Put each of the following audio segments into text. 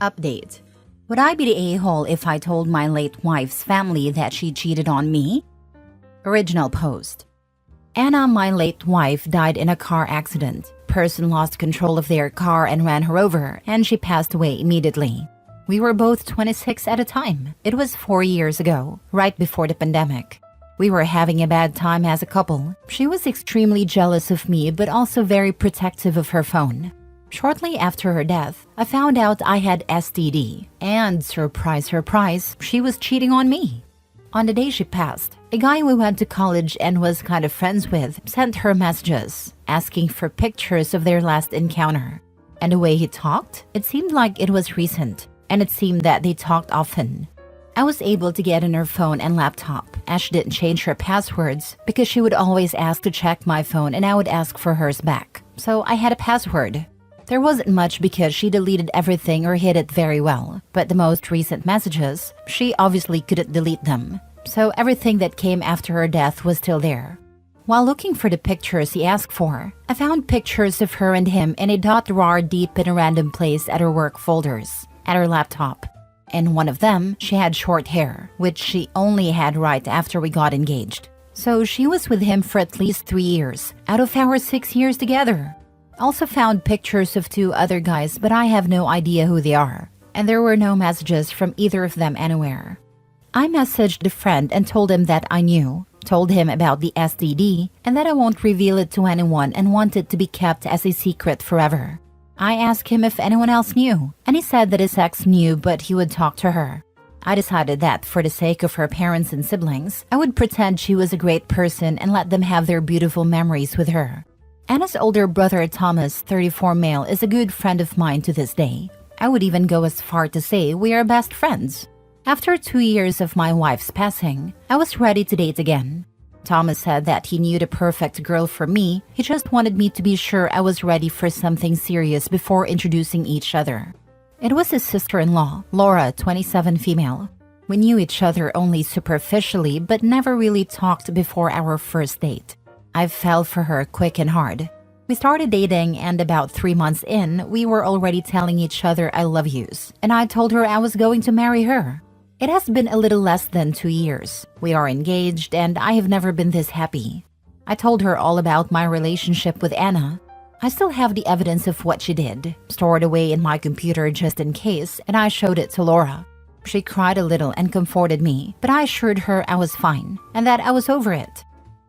Update. Would I be the a-hole if I told my late wife's family that she cheated on me? Original post. Anna, my late wife, died in a car accident. Person lost control of their car and ran her over, and she passed away immediately. We were both 26 at the time. It was 4 years ago, right before the pandemic. We were having a bad time as a couple. She was extremely jealous of me, but also very protective of her phone. Shortly after her death, I found out I had STD, and surprise, surprise, she was cheating on me. On the day she passed, a guy we went to college and was kind of friends with sent her messages, asking for pictures of their last encounter. And the way he talked, it seemed like it was recent, and it seemed that they talked often. I was able to get in her phone and laptop, as she didn't change her passwords because she would always ask to check my phone and I would ask for hers back. So I had a password. There wasn't much because she deleted everything or hid it very well, but the most recent messages, she obviously couldn't delete them. So everything that came after her death was still there. While looking for the pictures he asked for, I found pictures of her and him in a .rar deep in a random place at her work folders, at her laptop. In one of them, she had short hair, which she only had right after we got engaged. So she was with him for at least 3 years, out of our 6 years together. Also found pictures of 2 other guys, but I have no idea who they are. And there were no messages from either of them anywhere. I messaged a friend and told him that I knew, told him about the STD, and that I won't reveal it to anyone and want it to be kept as a secret forever. I asked him if anyone else knew, and he said that his ex knew but he would talk to her. I decided that for the sake of her parents and siblings, I would pretend she was a great person and let them have their beautiful memories with her. Anna's older brother Thomas, 34 male, is a good friend of mine to this day. I would even go as far to say we are best friends. After 2 years of my wife's passing, I was ready to date again. Thomas said that he knew the perfect girl for me, he just wanted me to be sure I was ready for something serious before introducing each other. It was his sister-in-law, Laura, 27 female. We knew each other only superficially but never really talked before our first date. I fell for her quick and hard. We started dating and about 3 months in, we were already telling each other I love yous, and I told her I was going to marry her. It has been a little less than 2 years. We are engaged and I have never been this happy. I told her all about my relationship with Anna. I still have the evidence of what she did, stored away in my computer just in case, and I showed it to Laura. She cried a little and comforted me, but I assured her I was fine and that I was over it.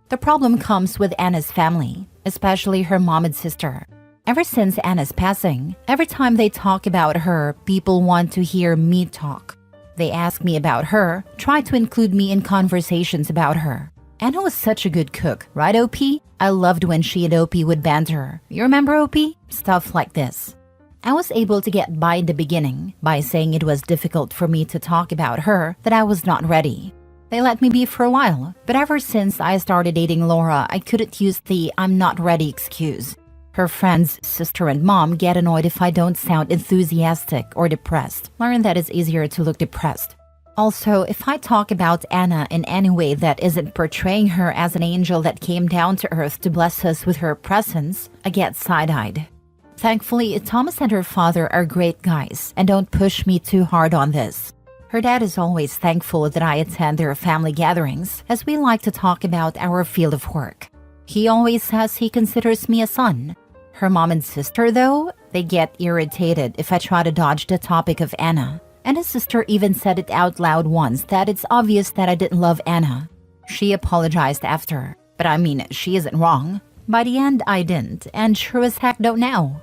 The problem comes with Anna's family, especially her mom and sister. Ever since Anna's passing, every time they talk about her, people want to hear me talk. They ask me about her, try to include me in conversations about her. Anna was such a good cook, right OP? I loved when she and OP would banter. You remember OP? Stuff like this. I was able to get by in the beginning by saying it was difficult for me to talk about her, that I was not ready. They let me be for a while, but ever since I started dating Laura, I couldn't use the "I'm not ready" excuse. Her friends, sister and mom get annoyed if I don't sound enthusiastic or depressed. Learn that it's easier to look depressed. Also, if I talk about Anna in any way that isn't portraying her as an angel that came down to earth to bless us with her presence, I get side-eyed. Thankfully, Thomas and her father are great guys and don't push me too hard on this. Her dad is always thankful that I attend their family gatherings, as we like to talk about our field of work. He always says he considers me a son. Her mom and sister, though, they get irritated if I try to dodge the topic of Anna. And his sister even said it out loud once that it's obvious that I didn't love Anna. She apologized after, but I mean, she isn't wrong. By the end, I didn't, and sure as heck don't now.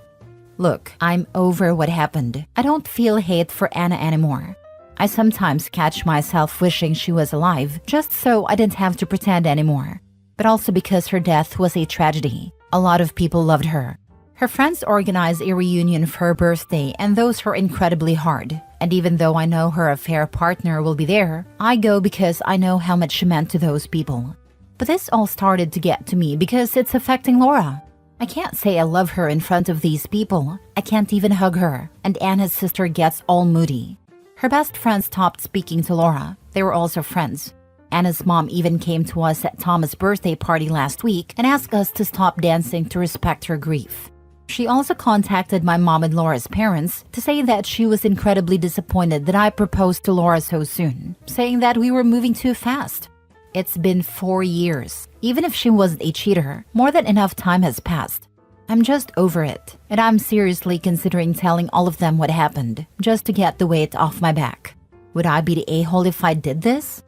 Look, I'm over what happened. I don't feel hate for Anna anymore. I sometimes catch myself wishing she was alive, just so I didn't have to pretend anymore. But also because her death was a tragedy. A lot of people loved her. Her friends organized a reunion for her birthday, and those were incredibly hard. And even though I know her affair partner will be there, I go because I know how much she meant to those people. But this all started to get to me because it's affecting Laura. I can't say I love her in front of these people. I can't even hug her, and Anna's sister gets all moody. Her best friend stopped speaking to Laura. They were also friends. Anna's mom even came to us at Thomas' birthday party last week and asked us to stop dancing to respect her grief. She also contacted my mom and Laura's parents to say that she was incredibly disappointed that I proposed to Laura so soon, saying that we were moving too fast. It's been 4 years. Even if she wasn't a cheater, more than enough time has passed. I'm just over it, and I'm seriously considering telling all of them what happened, just to get the weight off my back. Would I be the a-hole if I did this?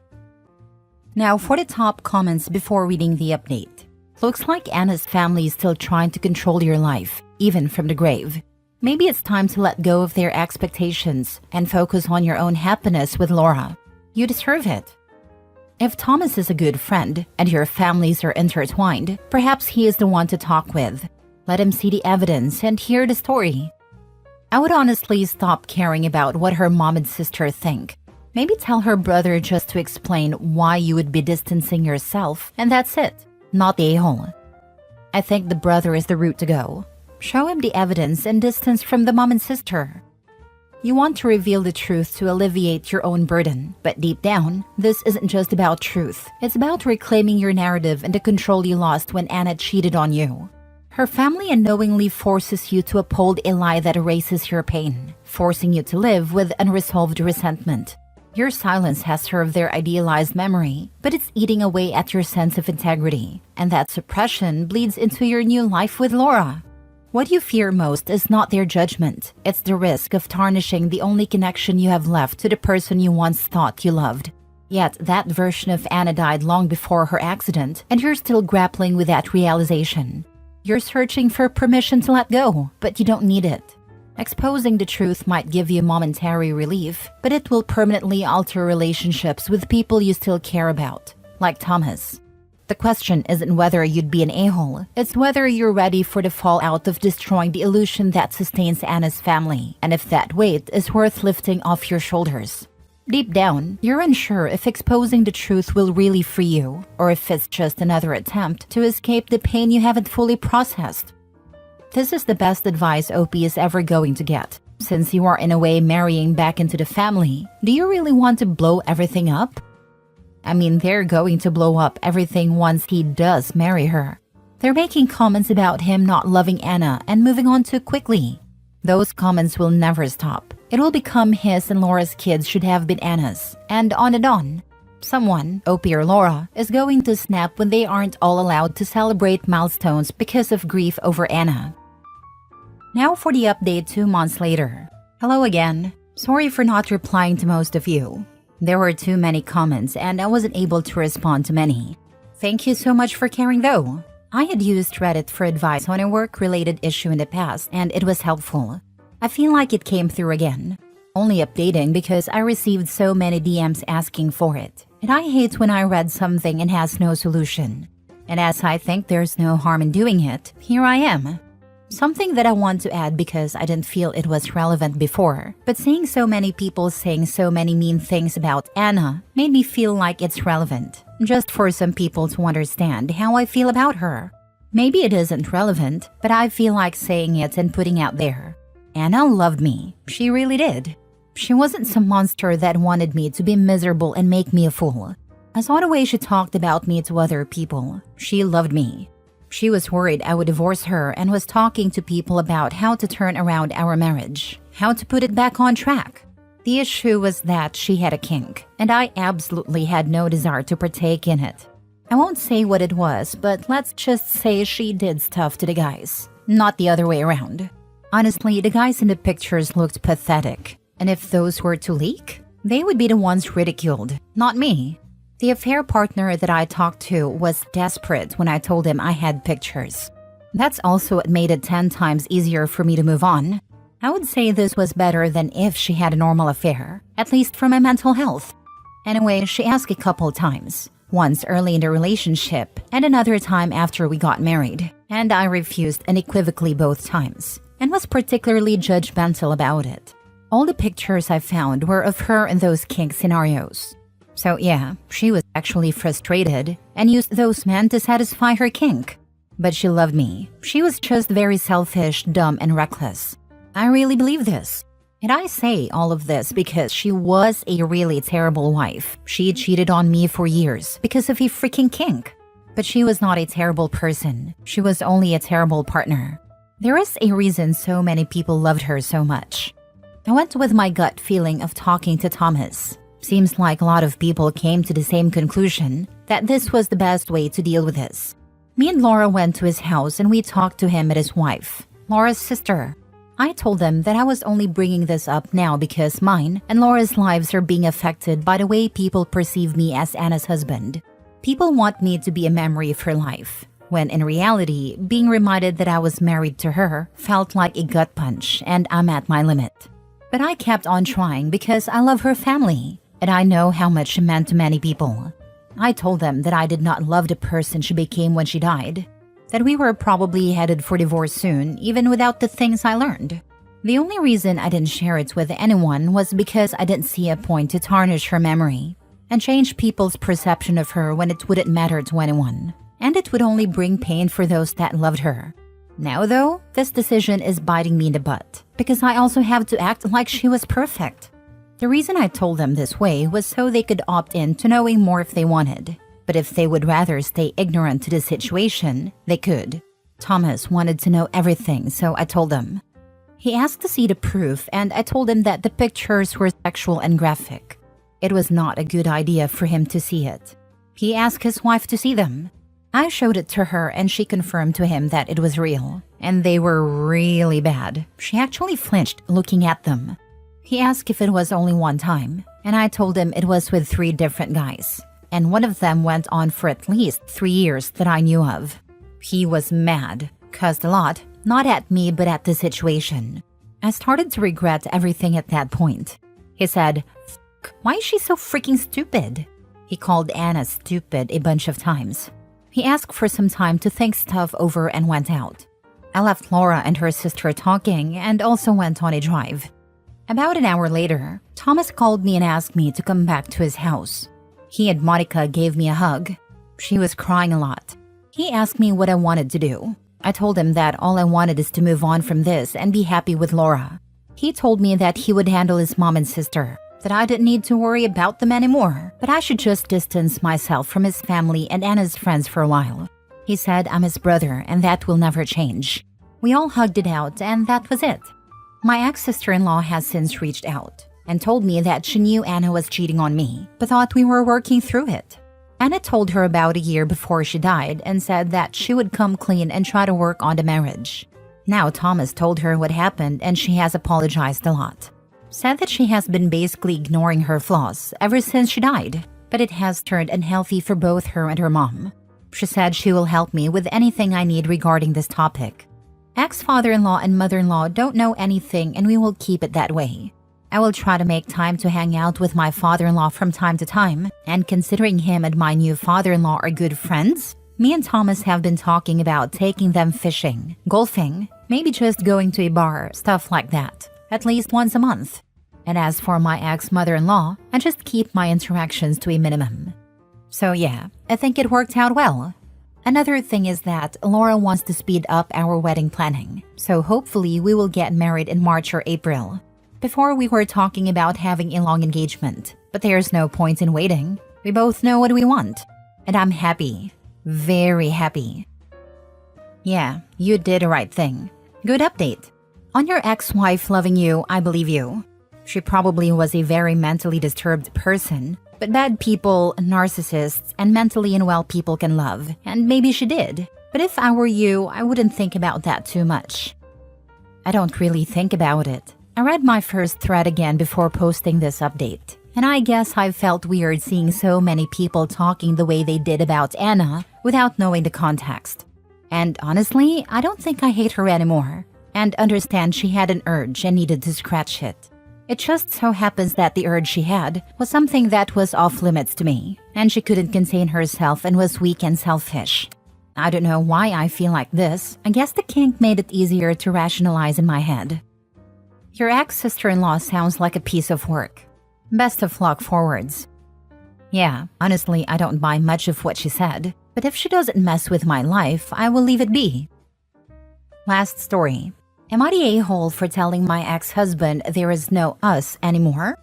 Now for the top comments before reading the update. Looks like Anna's family is still trying to control your life, even from the grave. Maybe it's time to let go of their expectations and focus on your own happiness with Laura. You deserve it. If Thomas is a good friend and your families are intertwined, perhaps he is the one to talk with. Let him see the evidence and hear the story. I would honestly stop caring about what her mom and sister think. Maybe tell her brother just to explain why you would be distancing yourself, and that's it. Not the a-hole. I think the brother is the route to go. Show him the evidence and distance from the mom and sister. You want to reveal the truth to alleviate your own burden, but deep down, this isn't just about truth. It's about reclaiming your narrative and the control you lost when Anna cheated on you. Her family unknowingly forces you to uphold a lie that erases your pain, forcing you to live with unresolved resentment. Your silence has served their idealized memory, but it's eating away at your sense of integrity, and that suppression bleeds into your new life with Laura. What you fear most is not their judgment, it's the risk of tarnishing the only connection you have left to the person you once thought you loved. Yet that version of Anna died long before her accident, and you're still grappling with that realization. You're searching for permission to let go, but you don't need it. Exposing the truth might give you momentary relief, but it will permanently alter relationships with people you still care about, like Thomas. The question isn't whether you'd be an a-hole, it's whether you're ready for the fallout of destroying the illusion that sustains Anna's family, and if that weight is worth lifting off your shoulders. Deep down, you're unsure if exposing the truth will really free you, or if it's just another attempt to escape the pain you haven't fully processed. This is the best advice OP is ever going to get. Since you are in a way marrying back into the family, do you really want to blow everything up? I mean, they're going to blow up everything once he does marry her. They're making comments about him not loving Anna and moving on too quickly. Those comments will never stop. It will become his and Laura's kids should have been Anna's, and on and on. Someone, OP or Laura, is going to snap when they aren't all allowed to celebrate milestones because of grief over Anna. Now for the update 2 months later. Hello again. Sorry for not replying to most of you. There were too many comments and I wasn't able to respond to many. Thank you so much for caring though. I had used Reddit for advice on a work-related issue in the past and it was helpful. I feel like it came through again. Only updating because I received so many DMs asking for it. And I hate when I read something and has no solution. And as I think there's no harm in doing it, here I am. Something that I want to add because I didn't feel it was relevant before, but seeing so many people saying so many mean things about Anna made me feel like it's relevant, just for some people to understand how I feel about her. Maybe it isn't relevant, but I feel like saying it and putting out there. Anna loved me. She really did. She wasn't some monster that wanted me to be miserable and make me a fool. I saw the way she talked about me to other people. She loved me. She was worried I would divorce her and was talking to people about how to turn around our marriage, how to put it back on track. The issue was that she had a kink, and I absolutely had no desire to partake in it. I won't say what it was, but let's just say she did stuff to the guys, not the other way around. Honestly, the guys in the pictures looked pathetic, and if those were to leak, they would be the ones ridiculed, not me. The affair partner that I talked to was desperate when I told him I had pictures. That's also what made it 10 times easier for me to move on. I would say this was better than if she had a normal affair, at least for my mental health. Anyway, she asked a couple times, once early in the relationship and another time after we got married, and I refused unequivocally both times, and was particularly judgmental about it. All the pictures I found were of her in those kink scenarios. So yeah, she was actually frustrated and used those men to satisfy her kink. But she loved me. She was just very selfish, dumb, and reckless. I really believe this. And I say all of this because she was a really terrible wife. She cheated on me for years because of a freaking kink. But she was not a terrible person. She was only a terrible partner. There is a reason so many people loved her so much. I went with my gut feeling of talking to Thomas. Seems like a lot of people came to the same conclusion that this was the best way to deal with this. Me and Laura went to his house and we talked to him and his wife, Laura's sister. I told them that I was only bringing this up now because mine and Laura's lives are being affected by the way people perceive me as Anna's husband. People want me to be a memory of her life, when in reality, being reminded that I was married to her felt like a gut punch and I'm at my limit. But I kept on trying because I love her family, and I know how much she meant to many people. I told them that I did not love the person she became when she died, that we were probably headed for divorce soon, even without the things I learned. The only reason I didn't share it with anyone was because I didn't see a point to tarnish her memory and change people's perception of her when it wouldn't matter to anyone, and it would only bring pain for those that loved her. Now though, this decision is biting me in the butt, because I also have to act like she was perfect. The reason I told them this way was so they could opt in to knowing more if they wanted. But if they would rather stay ignorant to the situation, they could. Thomas wanted to know everything, so I told him. He asked to see the proof, and I told him that the pictures were sexual and graphic. It was not a good idea for him to see it. He asked his wife to see them. I showed it to her and she confirmed to him that it was real, and they were really bad. She actually flinched looking at them. He asked if it was only one time, and I told him it was with 3 different guys, and one of them went on for at least 3 years that I knew of. He was mad, cussed a lot, not at me but at the situation. I started to regret everything at that point. He said, "Why is she so freaking stupid?" He called Anna stupid a bunch of times. He asked for some time to think stuff over and went out. I left Laura and her sister talking and also went on a drive. About an hour later, Thomas called me and asked me to come back to his house. He and Monica gave me a hug. She was crying a lot. He asked me what I wanted to do. I told him that all I wanted is to move on from this and be happy with Laura. He told me that he would handle his mom and sister, that I didn't need to worry about them anymore, but I should just distance myself from his family and Anna's friends for a while. He said I'm his brother and that will never change. We all hugged it out and that was it. My ex-sister-in-law has since reached out and told me that she knew Anna was cheating on me, but thought we were working through it. Anna told her about a year before she died and said that she would come clean and try to work on the marriage. Now Thomas told her what happened and she has apologized a lot. Said that she has been basically ignoring her flaws ever since she died, but it has turned unhealthy for both her and her mom. She said she will help me with anything I need regarding this topic. Ex-father-in-law and mother-in-law don't know anything and we will keep it that way. I will try to make time to hang out with my father-in-law from time to time, and considering him and my new father-in-law are good friends, me and Thomas have been talking about taking them fishing, golfing, maybe just going to a bar, stuff like that, at least once a month. And as for my ex-mother-in-law, I just keep my interactions to a minimum. So yeah, I think it worked out well. Another thing is that Laura wants to speed up our wedding planning, so hopefully we will get married in March or April. Before we were talking about having a long engagement, but there's no point in waiting. We both know what we want. And I'm happy. Very happy. Yeah, you did the right thing. Good update. On your ex-wife loving you, I believe you. She probably was a very mentally disturbed person, but bad people, narcissists, and mentally unwell people can love, and maybe she did. But if I were you, I wouldn't think about that too much. I don't really think about it. I read my first thread again before posting this update, and I guess I felt weird seeing so many people talking the way they did about Anna without knowing the context. And honestly, I don't think I hate her anymore, and understand she had an urge and needed to scratch it. It just so happens that the urge she had was something that was off limits to me, and she couldn't contain herself and was weak and selfish. I don't know why I feel like this. I guess the kink made it easier to rationalize in my head. Your ex-sister-in-law sounds like a piece of work. Best of luck forwards. Yeah, honestly, I don't buy much of what she said, but if she doesn't mess with my life, I will leave it be. Last story. Am I the a-hole for telling my ex-husband there is no us anymore?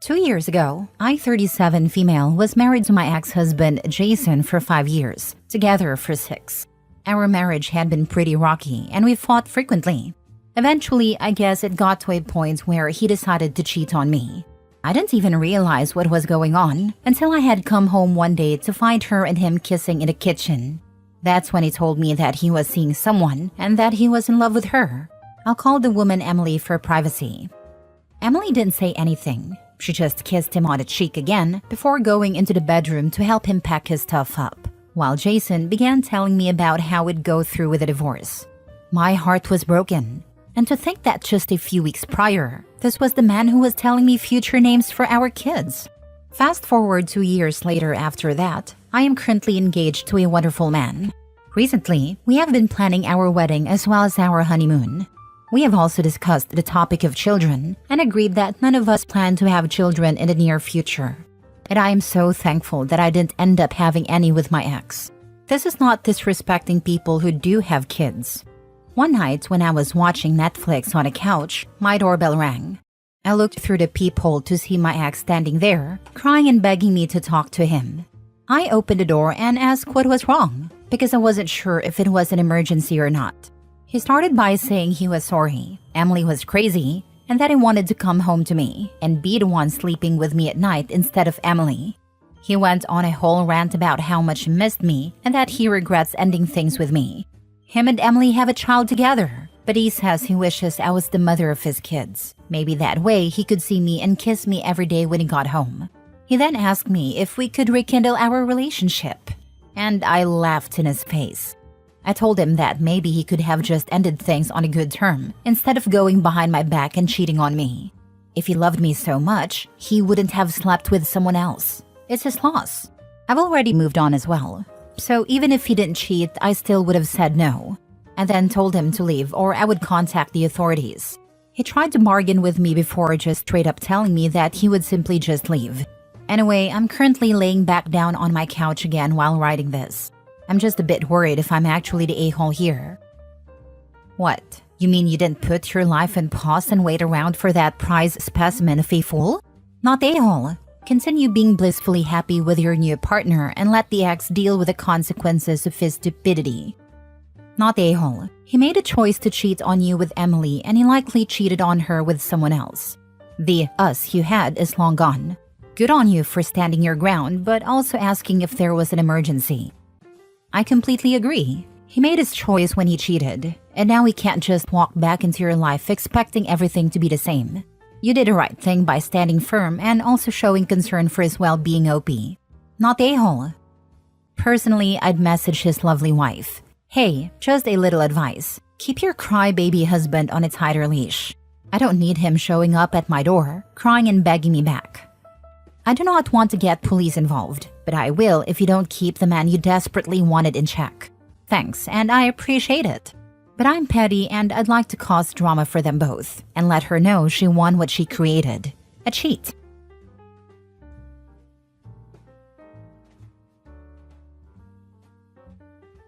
2 years ago, I, 37 female, was married to my ex-husband Jason for 5 years, together for 6. Our marriage had been pretty rocky and we fought frequently. Eventually, I guess it got to a point where he decided to cheat on me. I didn't even realize what was going on until I had come home one day to find her and him kissing in the kitchen. That's when he told me that he was seeing someone and that he was in love with her. I'll call the woman Emily for privacy. Emily didn't say anything. She just kissed him on the cheek again before going into the bedroom to help him pack his stuff up, while Jason began telling me about how it'd go through with a divorce. My heart was broken. And to think that just a few weeks prior, this was the man who was telling me future names for our kids. Fast forward 2 years later after that, I am currently engaged to a wonderful man. Recently, we have been planning our wedding as well as our honeymoon. We have also discussed the topic of children and agreed that none of us plan to have children in the near future. And I am so thankful that I didn't end up having any with my ex. This is not disrespecting people who do have kids. One night when I was watching Netflix on a couch, my doorbell rang. I looked through the peephole to see my ex standing there, crying and begging me to talk to him. I opened the door and asked what was wrong, because I wasn't sure if it was an emergency or not. He started by saying he was sorry, Emily was crazy, and that he wanted to come home to me and be the one sleeping with me at night instead of Emily. He went on a whole rant about how much he missed me and that he regrets ending things with me. Him and Emily have a child together, but he says he wishes I was the mother of his kids. Maybe that way he could see me and kiss me every day when he got home. He then asked me if we could rekindle our relationship, and I laughed in his face. I told him that maybe he could have just ended things on a good term instead of going behind my back and cheating on me. If he loved me so much, he wouldn't have slept with someone else. It's his loss. I've already moved on as well. So even if he didn't cheat, I still would have said no. I then told him to leave or I would contact the authorities. He tried to bargain with me before just straight up telling me that he would simply just leave. Anyway, I'm currently laying back down on my couch again while writing this. I'm just a bit worried if I'm actually the a-hole here. What? You mean you didn't put your life in pause and wait around for that prize specimen of a fool? Not a-hole. Continue being blissfully happy with your new partner and let the ex deal with the consequences of his stupidity. Not a-hole. He made a choice to cheat on you with Emily and he likely cheated on her with someone else. The us you had is long gone. Good on you for standing your ground, but also asking if there was an emergency. I completely agree. He made his choice when he cheated, and now he can't just walk back into your life expecting everything to be the same. You did the right thing by standing firm and also showing concern for his well-being, OP. Not a-hole. Personally, I'd message his lovely wife. Hey, just a little advice. Keep your crybaby husband on a tighter leash. I don't need him showing up at my door, crying and begging me back. I do not want to get police involved, but I will if you don't keep the man you desperately wanted in check. Thanks, and I appreciate it. But I'm petty and I'd like to cause drama for them both and let her know she won what she created. A cheat.